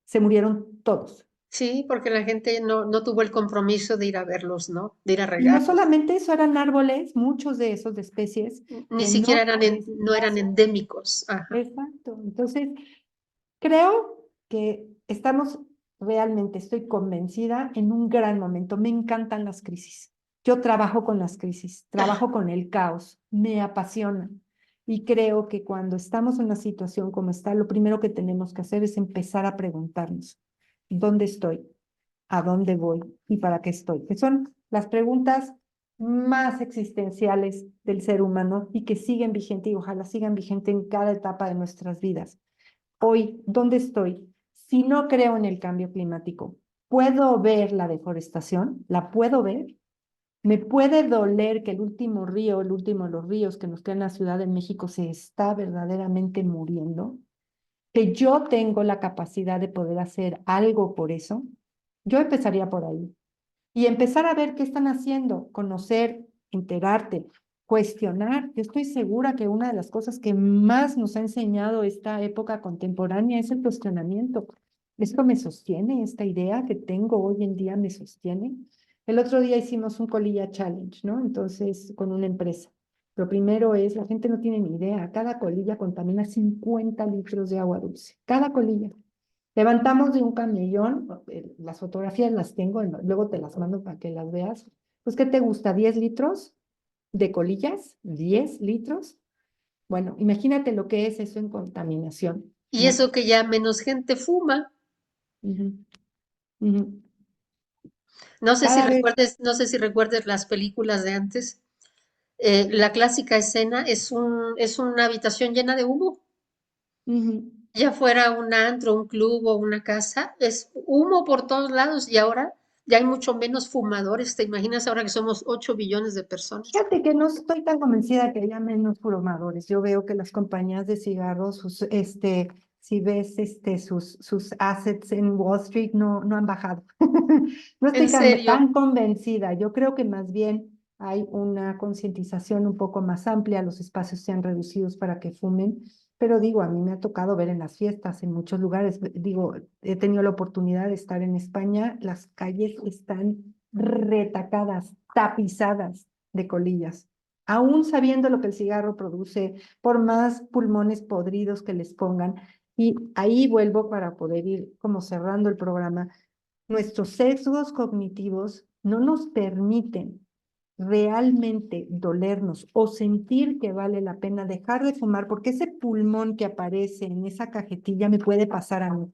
Se murieron todos. Sí, porque la gente no tuvo el compromiso de ir a verlos, ¿no? De ir a Y no regarlos. solamente eso, eran árboles, muchos de esos de especies Ni que no siquiera eran tienen no eran espacio. endémicos. Ajá. Exacto. Entonces, creo que estamos realmente, estoy convencida, en un gran momento. Me encantan las crisis. Yo trabajo con las crisis, trabajo con el caos, me apasiona. Y creo que cuando estamos en una situación como esta, lo primero que tenemos que hacer es empezar a preguntarnos: ¿dónde estoy? ¿A dónde voy? ¿Y para qué estoy? Que son las preguntas más existenciales del ser humano y que siguen vigentes y ojalá sigan vigentes en cada etapa de nuestras vidas. Hoy, ¿dónde estoy? Si no creo en el cambio climático, ¿puedo ver la deforestación? ¿La puedo ver? ¿Me puede doler que el último río, el último de los ríos que nos queda en la Ciudad de México se está verdaderamente muriendo? ¿Que yo tengo la capacidad de poder hacer algo por eso? Yo empezaría por ahí y empezar a ver qué están haciendo, conocer, enterarte, cuestionar. Yo estoy segura que una de las cosas que más nos ha enseñado esta época contemporánea es el cuestionamiento. Esto me sostiene, esta idea que tengo hoy en día me sostiene. El otro día hicimos un Colilla Challenge, ¿no? Entonces, con una empresa. Lo primero es, la gente no tiene ni idea, cada colilla contamina 50 litros de agua dulce, cada colilla. Levantamos de un camellón, las fotografías las tengo, luego te las mando para que las veas. Pues, ¿qué te gusta? ¿10 litros de colillas? ¿10 litros? Bueno, imagínate lo que es eso en contaminación, Y ¿no? eso que ya menos gente fuma. Ujú, ujú. Cada vez. No sé si recuerdes las películas de antes. La clásica escena es una habitación llena de humo. Ujú. Ya fuera un antro, un club o una casa, es humo por todos lados y ahora ya hay mucho menos fumadores. ¿Te imaginas ahora que somos 8 billones de personas? Fíjate que no estoy tan convencida que haya menos fumadores. Yo veo que las compañías de cigarros, si ves sus assets en Wall Street, no han bajado. No En estoy serio, tan convencida. Yo creo que más bien hay una concientización un poco más amplia, los espacios se han reducido para que fumen, pero digo, a mí me ha tocado ver en las fiestas, en muchos lugares, digo, he tenido la oportunidad de estar en España, las calles están retacadas, tapizadas de colillas, aún sabiendo lo que el cigarro produce, por más pulmones podridos que les pongan. Y ahí vuelvo para poder ir como cerrando el programa. Nuestros sesgos cognitivos no nos permiten realmente dolernos o sentir que vale la pena dejar de fumar, porque ese pulmón que aparece en esa cajetilla me puede pasar a mí.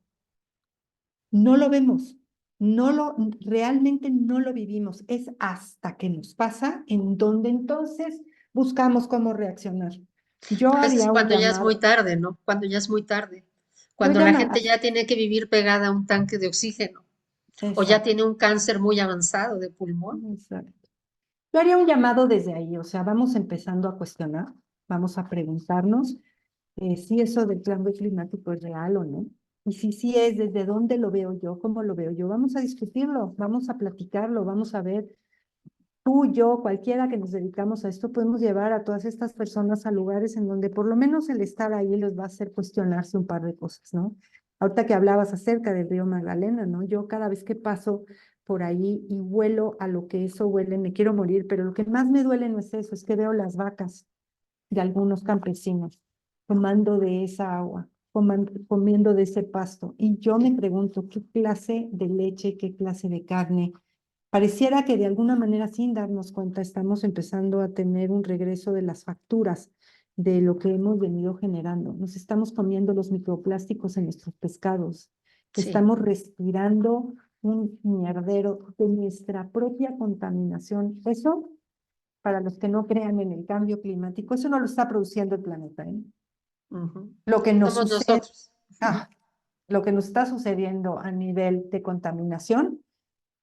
No lo vemos, realmente no lo vivimos. Es hasta que nos pasa en donde entonces buscamos cómo reaccionar. Yo pero eso es haría un cuando ya es muy llamado, tarde, ¿no? Cuando ya es muy tarde. yo Cuando la llama, gente ya tiene que vivir pegada a un tanque de oxígeno o ya exacto, tiene un cáncer muy avanzado de pulmón. exacto. Yo haría un llamado desde ahí, o sea, vamos empezando a cuestionar, vamos a preguntarnos si eso del cambio climático es real o no. Y si sí es, desde dónde lo veo yo, cómo lo veo yo, vamos a discutirlo, vamos a platicarlo, vamos a ver. Tú, yo, cualquiera que nos dedicamos a esto, podemos llevar a todas estas personas a lugares en donde por lo menos el estar ahí les va a hacer cuestionarse un par de cosas, ¿no? Ahorita que hablabas acerca del río Magdalena, ¿no? Yo cada vez que paso por ahí y huelo a lo que eso huele, me quiero morir, pero lo que más me duele no es eso, es que veo las vacas de algunos campesinos tomando de esa agua, comiendo de ese pasto. Y yo me pregunto, ¿qué clase de leche, qué clase de carne? Pareciera que de alguna manera, sin darnos cuenta, estamos empezando a tener un regreso de las facturas de lo que hemos venido generando. Nos estamos comiendo los microplásticos en nuestros pescados. Sí, Estamos respirando un mierdero de nuestra propia contaminación. Eso, para los que no crean en el cambio climático, eso no lo está produciendo el planeta, ¿eh? ujú. Lo que nos Somos sucede, nosotros. ah, lo que nos está sucediendo a nivel de contaminación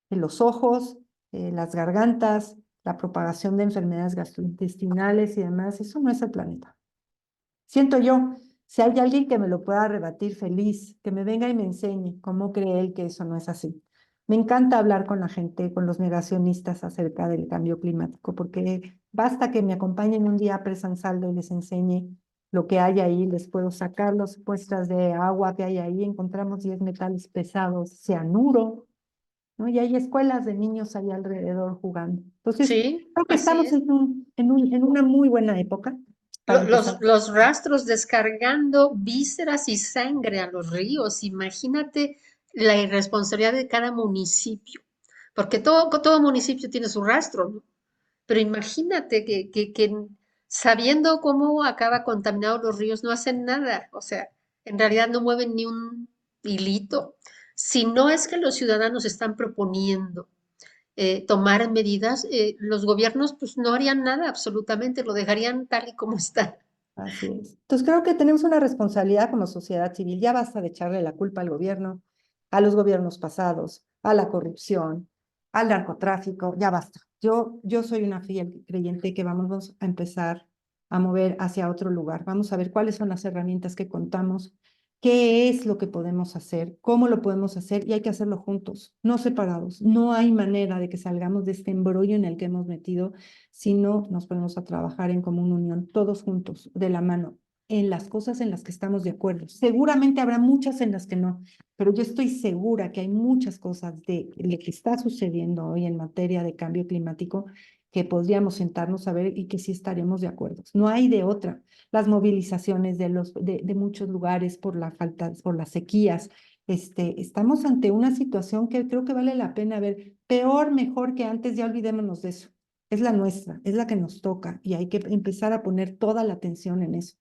en los ojos, las gargantas, la propagación de enfermedades gastrointestinales y demás, eso no es el planeta. Siento yo, si hay alguien que me lo pueda rebatir feliz, que me venga y me enseñe cómo cree él que eso no es así. Me encanta hablar con la gente, con los negacionistas acerca del cambio climático, porque basta que me acompañen un día a Presan Saldo y les enseñe lo que hay ahí, les puedo sacar las muestras de agua que hay ahí, encontramos 10 metales pesados, cianuro, ¿no? Y hay escuelas de niños ahí alrededor jugando. Entonces, Sí, creo que así estamos es. en una muy buena época para empezar. Los rastros descargando vísceras y sangre a los ríos. Imagínate la irresponsabilidad de cada municipio, porque todo municipio tiene su rastro, ¿no? Pero imagínate que sabiendo cómo acaba contaminados los ríos, no hacen nada. O sea, en realidad no mueven ni un hilito. Si no es que los ciudadanos están proponiendo tomar medidas, los gobiernos pues no harían nada absolutamente, lo dejarían tal y como está. Así es. Entonces, creo que tenemos una responsabilidad como sociedad civil. Ya basta de echarle la culpa al gobierno, a los gobiernos pasados, a la corrupción, al narcotráfico. Ya basta. Yo soy una fiel creyente que vamos a empezar a mover hacia otro lugar. Vamos a ver cuáles son las herramientas que contamos, qué es lo que podemos hacer, cómo lo podemos hacer y hay que hacerlo juntos, no separados. No hay manera de que salgamos de este embrollo en el que hemos metido si no nos ponemos a trabajar en común unión, todos juntos, de la mano, en las cosas en las que estamos de acuerdo. Seguramente habrá muchas en las que no, pero yo estoy segura que hay muchas cosas de lo que está sucediendo hoy en materia de cambio climático que podríamos sentarnos a ver y que sí estaremos de acuerdo. No hay de otra. Las movilizaciones de muchos lugares por la falta, por las sequías. Estamos ante una situación que creo que vale la pena ver. Peor, mejor que antes, ya olvidémonos de eso. Es la nuestra, es la que nos toca y hay que empezar a poner toda la atención en eso.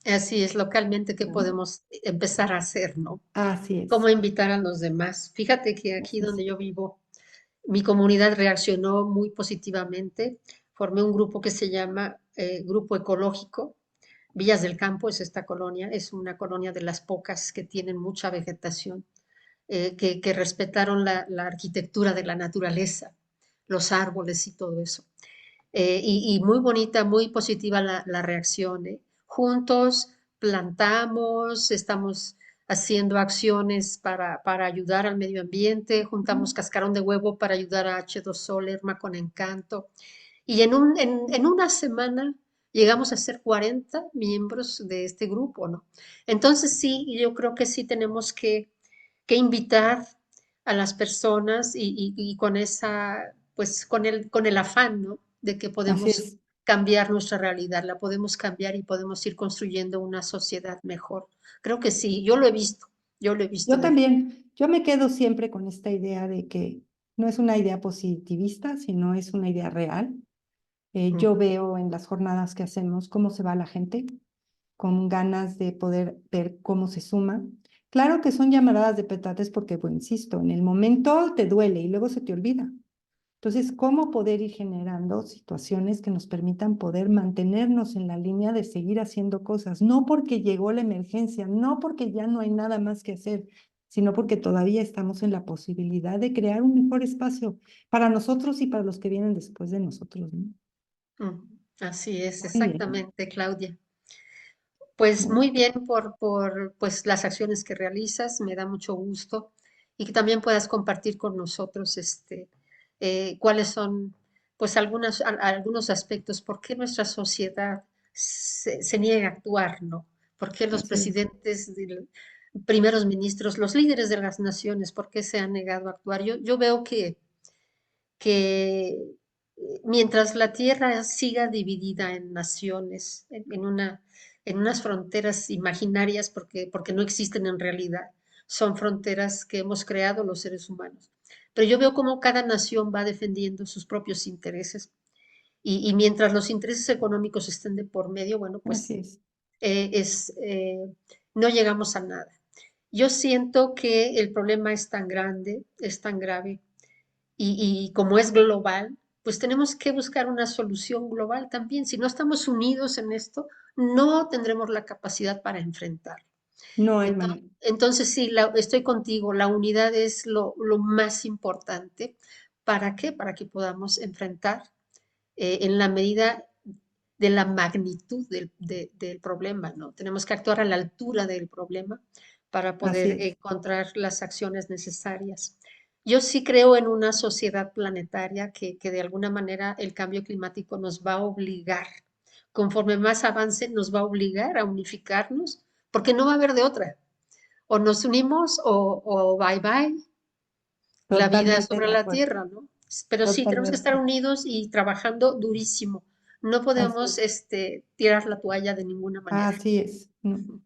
Así es, localmente, ¿qué ¿No? podemos empezar a hacer, no? Así ¿Cómo es. invitar a los demás? Fíjate que aquí Así es. donde yo vivo, mi comunidad reaccionó muy positivamente. Formé un grupo que se llama Grupo Ecológico. Villas del Campo es esta colonia, es una colonia de las pocas que tienen mucha vegetación, que respetaron la arquitectura de la naturaleza, los árboles y todo eso. Y muy bonita, muy positiva la reacción. Juntos plantamos, estamos haciendo acciones para ayudar al medio ambiente, juntamos cascarón de huevo para ayudar a H2O Lerma con Encanto. Y en una semana llegamos a ser 40 miembros de este grupo, ¿no? Entonces sí, yo creo que sí tenemos que invitar a las personas y con esa, pues con el afán, ¿no? De que Así podemos es. cambiar nuestra realidad, la podemos cambiar y podemos ir construyendo una sociedad mejor. Creo que sí, yo lo he visto Yo en el... también, yo me quedo siempre con esta idea de que no es una idea positivista, sino es una idea real. Yo Ujú. veo en las jornadas que hacemos cómo se va la gente, con ganas de poder ver cómo se suma. Claro que son llamaradas de petates porque, pues, insisto, en el momento te duele y luego se te olvida. Entonces, ¿cómo poder ir generando situaciones que nos permitan poder mantenernos en la línea de seguir haciendo cosas? No porque llegó la emergencia, no porque ya no hay nada más que hacer, sino porque todavía estamos en la posibilidad de crear un mejor espacio para nosotros y para los que vienen después de nosotros, ¿no? Ujú. Así es, Muy bien. exactamente, Claudia. Pues Muy muy bien por pues, las acciones que realizas, me da mucho gusto y que también puedas compartir con nosotros cuáles son pues algunos aspectos, por qué nuestra sociedad se niega a actuar, ¿no? ¿Por qué los así es. presidentes, primeros ministros, los líderes de las naciones, por qué se han negado a actuar? Yo veo que mientras la tierra siga dividida en naciones, en unas fronteras imaginarias porque no existen en realidad, son fronteras que hemos creado los seres humanos. Pero yo veo cómo cada nación va defendiendo sus propios intereses y mientras los intereses económicos estén de por medio, bueno, Así pues es. eh, es, eh, no llegamos a nada. Yo siento que el problema es tan grande, es tan grave, y como es global, pues tenemos que buscar una solución global también. Si no estamos unidos en esto, no tendremos la capacidad para enfrentarlo. No hay Entonces, manera. entonces sí, estoy contigo, la unidad es lo más importante. ¿Para qué? Para que podamos enfrentar en la medida de la magnitud del problema, ¿no? Tenemos que actuar a la altura del problema para Así poder es. encontrar las acciones necesarias. Yo sí creo en una sociedad planetaria que de alguna manera el cambio climático nos va a obligar, conforme más avance, nos va a obligar a unificarnos, porque no va a haber de otra. O nos unimos o bye bye, la vida Totalmente sobre de la acuerdo. tierra, ¿no? Pero sí, tenemos que estar Totalmente. unidos y trabajando durísimo. No Así podemos es. tirar la toalla de ninguna manera. Así es. Ujú.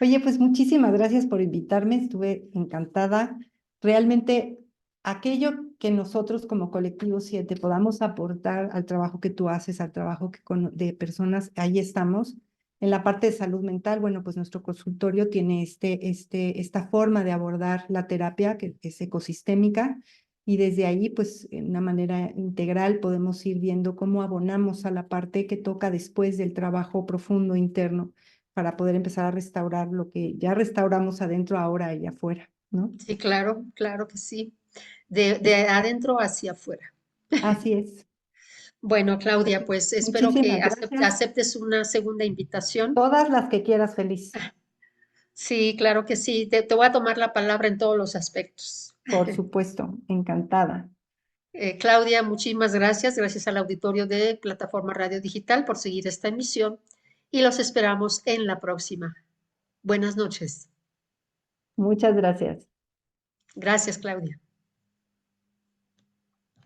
Oye, pues muchísimas gracias por invitarme, estuve encantada. Realmente aquello que nosotros como colectivo 7 podamos aportar al trabajo que tú haces, al trabajo de personas, ahí estamos. En la parte de salud mental, bueno, pues nuestro consultorio tiene esta forma de abordar la terapia que es ecosistémica y desde ahí, pues, de una manera integral podemos ir viendo cómo abonamos a la parte que toca después del trabajo profundo interno para poder empezar a restaurar lo que ya restauramos adentro, ahora y afuera, ¿no? Sí, claro, claro que sí. De Es- adentro hacia afuera. Así es. Bueno, Pues, Claudia, pues espero que muchísimas gracias. aceptes una segunda invitación. Todas las que quieras, feliz. Sí, claro que sí. Te voy a tomar la palabra en todos los aspectos. Por supuesto, encantada. Claudia, muchísimas gracias. Gracias al auditorio de Plataforma Radio Digital por seguir esta emisión y los esperamos en la próxima. Buenas noches. Muchas gracias. Gracias, Claudia.